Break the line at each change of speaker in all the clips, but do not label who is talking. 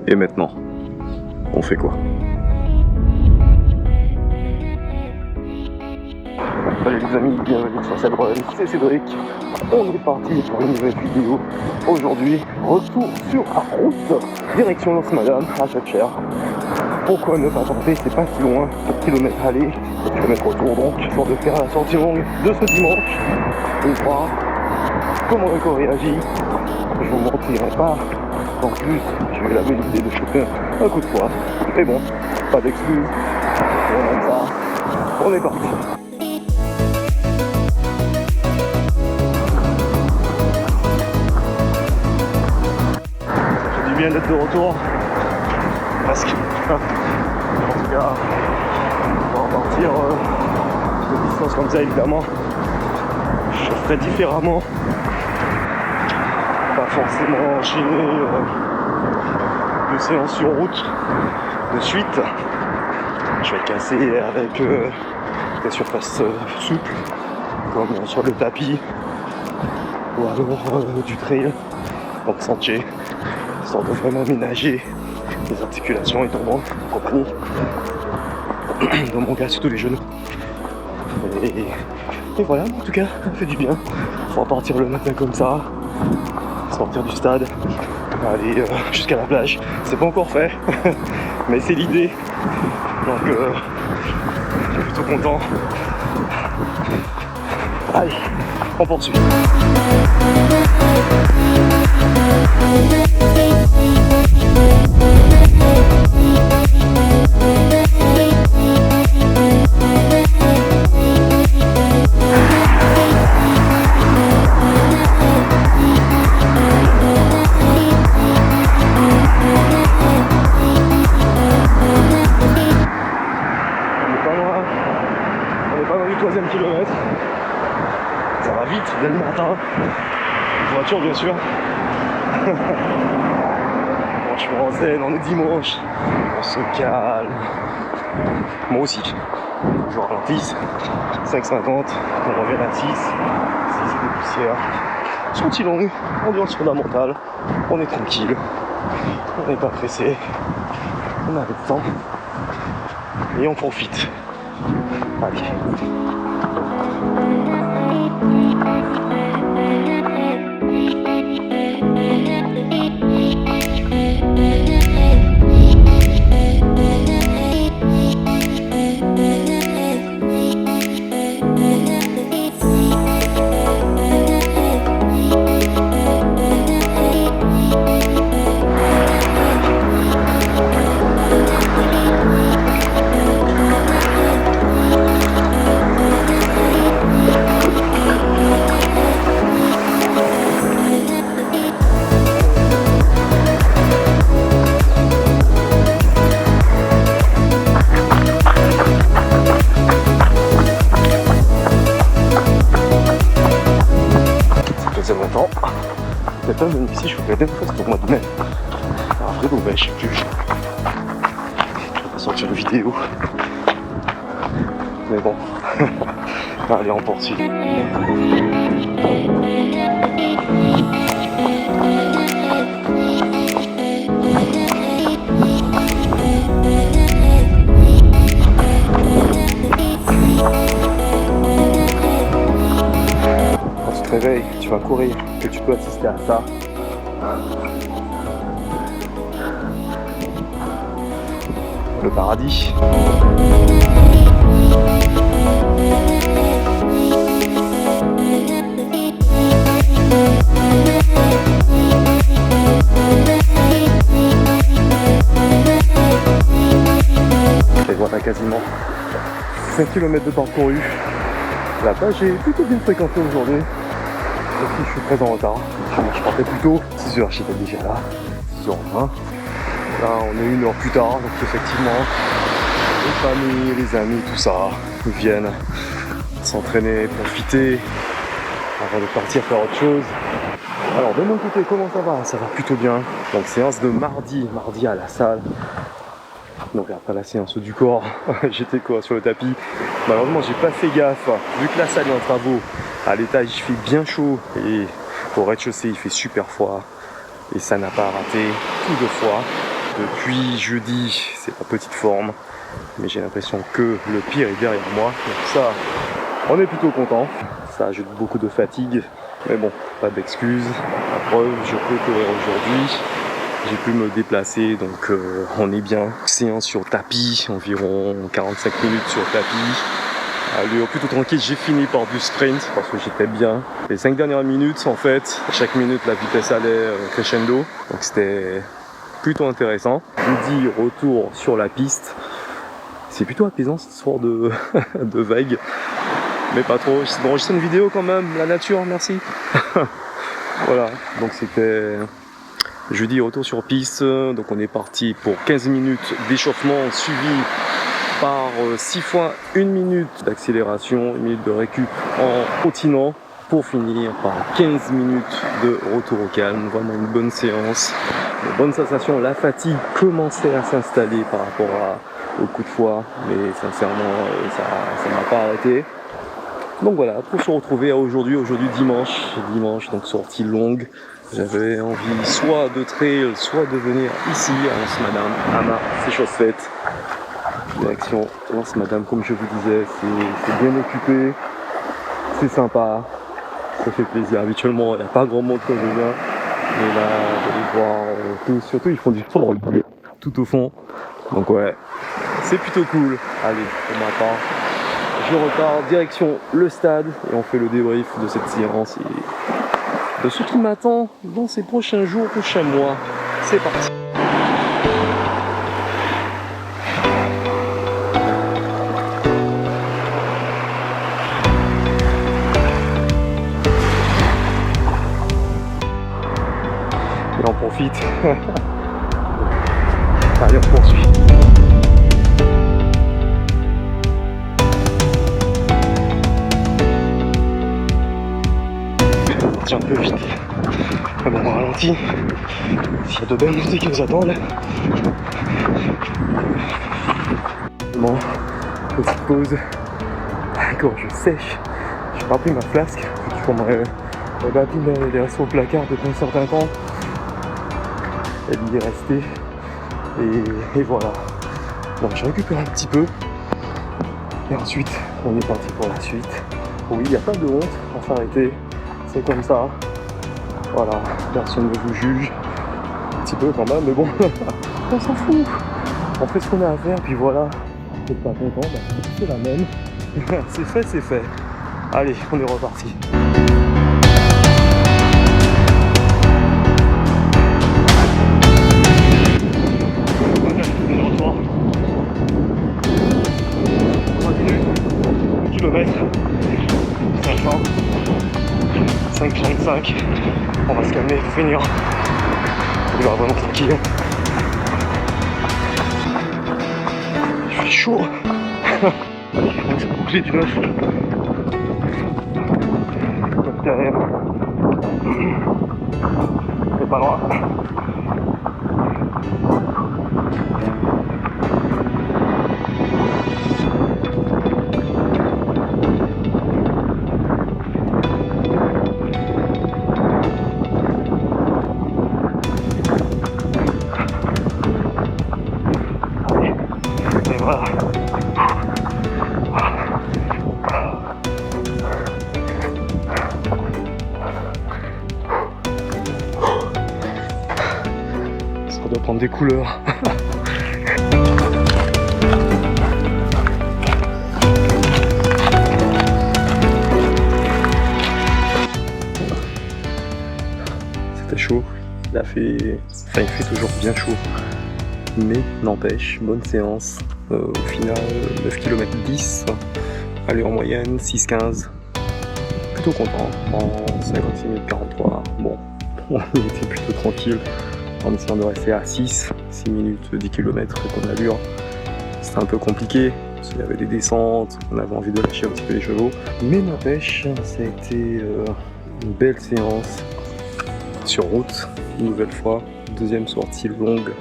Et maintenant, on fait quoi? Salut les amis, bienvenue sur cette run, c'est Cédric. On est parti pour une nouvelle vidéo. Aujourd'hui, retour sur la route, direction Lens Madame, à Châteauchière. Pourquoi ne pas tenter? C'est pas si loin, 4 km aller, 4 km retour donc, histoire de faire la sortie longue de ce dimanche. Et voir comment le corps réagit. Je vous mentirai pas. En plus, j'ai eu la belle idée de choper un coup de poing. Mais bon, pas d'excuses. On aime ça. On est parti. Ça fait du bien d'être de retour. Presque. En tout cas, on va partir de distance comme ça évidemment. Je ferai différemment. Pas forcément enchaîner de séances sur route de suite. Je vais casser avec des surfaces souples comme sur le tapis ou alors du trail, donc sentier, histoire de vraiment ménager les articulations et tendons et compagnie. Dans mon cas, c'est tous les genoux. Et voilà, en tout cas, ça fait du bien. On va partir le matin comme ça, sortir du stade, aller jusqu'à la plage. C'est pas encore fait, mais c'est l'idée. Donc, je suis plutôt content. Allez, on poursuit. Kilomètre. Ça va vite dès le matin. Voiture bien sûr. Franchement en zen, on est dimanche. On se calme. Moi aussi. Je ralentisse. 5,50. On revient à 6. 6 de poussière. Sortie longue. Ambiance fondamentale. On est tranquille. On n'est pas pressé. On a le temps. Et on profite. Allez. Longtemps. Peut-être pas venu ici, je vais regarder une fois, c'était au mois de mai. Alors, après, bon, je sais plus. Je vais pas sortir de vidéo. Mais bon. Allez, on poursuit. Réveille, tu vas courir, que tu peux assister à ça. Le paradis. Et voilà quasiment 5 km de parcouru. La plage est plutôt bien fréquentée aujourd'hui. Aussi, je suis très en retard. Je partais plus tôt, 6h, j'étais déjà là, 6h20. Là, on est 1 heure plus tard, donc effectivement, les familles, les amis, tout ça, ils viennent s'entraîner, profiter, avant de partir faire autre chose. Alors, de mon côté, comment ça va? Ça va plutôt bien. Donc, séance de mardi à la salle. Donc, après la séance du corps, j'étais quoi sur le tapis. Malheureusement, j'ai pas fait gaffe, vu que la salle est en travaux. À l'étage il fait bien chaud et au rez-de-chaussée il fait super froid et ça n'a pas raté tout 2 fois. depuis jeudi, c'est pas petite forme, mais j'ai l'impression que le pire est derrière moi. Donc ça, on est plutôt content. Ça ajoute beaucoup de fatigue, mais bon, pas d'excuses. La preuve, je peux courir aujourd'hui. J'ai pu me déplacer, donc on est bien. Séance sur tapis, environ 45 minutes sur tapis. Allure plutôt tranquille, j'ai fini par du sprint parce que j'étais bien. Les 5 dernières minutes, en fait, chaque minute la vitesse allait crescendo, donc c'était plutôt intéressant. Jeudi, retour sur la piste. C'est plutôt apaisant cette sorte de, de vague, mais pas trop. J'essaie d'enregistrer une vidéo quand même, la nature, merci. Voilà, donc c'était jeudi, retour sur piste. Donc on est parti pour 15 minutes d'échauffement suivi par 6 fois 1 minute d'accélération, 1 minute de récup en trottinant pour finir par 15 minutes de retour au calme. Vraiment une bonne séance, une bonne sensation. La fatigue commençait à s'installer par rapport au coup de foie, mais sincèrement ça m'a pas arrêté. Donc voilà, pour se retrouver à aujourd'hui dimanche, donc sortie longue. J'avais envie soit de trail, soit de venir ici à Lance Madame, Ama, c'est chose faite. Direction Lance Madame, comme je vous disais, c'est bien occupé, c'est sympa, ça fait plaisir. Habituellement, il n'y a pas grand monde quand je viens, mais là, vous allez voir, surtout ils font du sport tout au fond. Donc ouais, c'est plutôt cool. Allez, pour ma part, je repars direction le stade et on fait le débrief de cette séance et de ce qui m'attend dans ces prochains jours, prochains mois. C'est parti. Et on profite. Allez, on poursuit. Un peu vite, mais bon, on ralentit. S'il y a de belles musiques qui nous attendent. Bon, petite pause, gorge sèche. J'ai pas pris ma flasque, il faut ma babine elle est restée au placard depuis un certain temps. Elle y est restée et voilà. Bon, je récupère un petit peu et ensuite on est parti pour la suite. Oui, il n'y a pas de honte à s'arrêter. C'est comme ça, voilà, personne ne vous juge, un petit peu quand même, mais bon, on s'en fout, on fait ce qu'on a à faire, puis voilà, vous n'êtes pas content, bah, c'est la même, c'est fait, c'est fait. Allez, on est reparti. On est de retour. 3 minutes, 1 km, 500. 5,35, on va se calmer pour finir. Il va vraiment tranquille. Il fait chaud. Allez, on va se boucler du neuf. Donc derrière. C'est pas loin. Voilà. Ça doit prendre des couleurs. C'était chaud. Il fait toujours bien chaud. Mais n'empêche, bonne séance. Au final, 9 km 10, allez en moyenne 6,15. Plutôt content, en 56 minutes 43. Bon, on était plutôt tranquille en essayant de rester à 6 minutes 10 km qu'on allure. C'était un peu compliqué, parce qu'il y avait des descentes, on avait envie de lâcher un petit peu les chevaux. Mais n'empêche, ça a été une belle séance sur route, une nouvelle fois. Deuxième sortie longue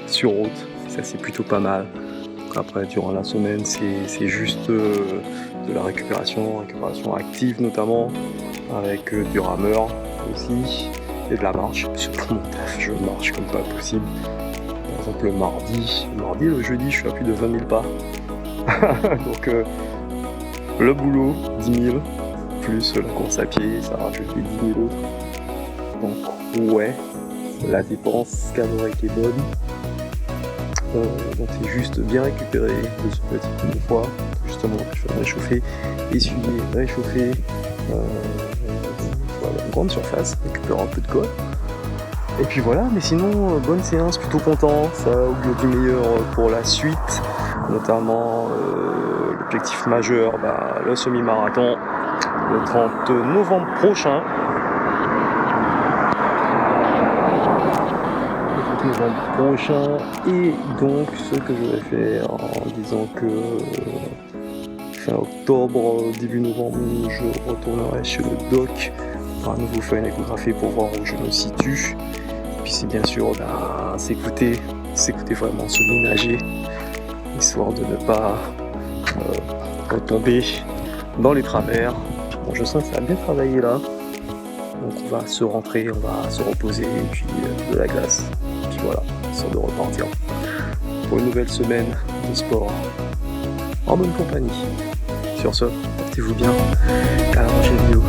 sur route, ça c'est plutôt pas mal. Après, durant la semaine, c'est juste de la récupération active notamment, avec du rameur aussi, et de la marche. Sur mon taf, je marche comme pas possible. exemple le mardi, le jeudi, je suis à plus de 20 000 pas. Donc le boulot, 10 000, plus la course à pied, ça rajoute les 10 000 autres. Donc ouais, la dépense calorique est bonne. Donc c'est juste bien récupérer de ce petit coup de fois, justement je vais réchauffer, essuyer, réchauffer, voilà, une grande surface, récupérer un peu de colle. Et puis voilà, mais sinon bonne séance, plutôt content, ça augure du meilleur pour la suite, notamment l'objectif majeur, le semi-marathon le 30 novembre prochain. Et donc ce que je vais faire en disant que fin octobre, début novembre, je retournerai chez le doc pour à nouveau faire une échographie pour voir où je me situe. Puis c'est bien sûr s'écouter vraiment, se ménager, histoire de ne pas retomber dans les travers. Bon, je sens que ça a bien travaillé là, donc on va se rentrer, on va se reposer, et puis de la glace. Puis voilà, histoire de repartir pour une nouvelle semaine de sport en bonne compagnie. Sur ce, portez-vous bien, à la prochaine vidéo.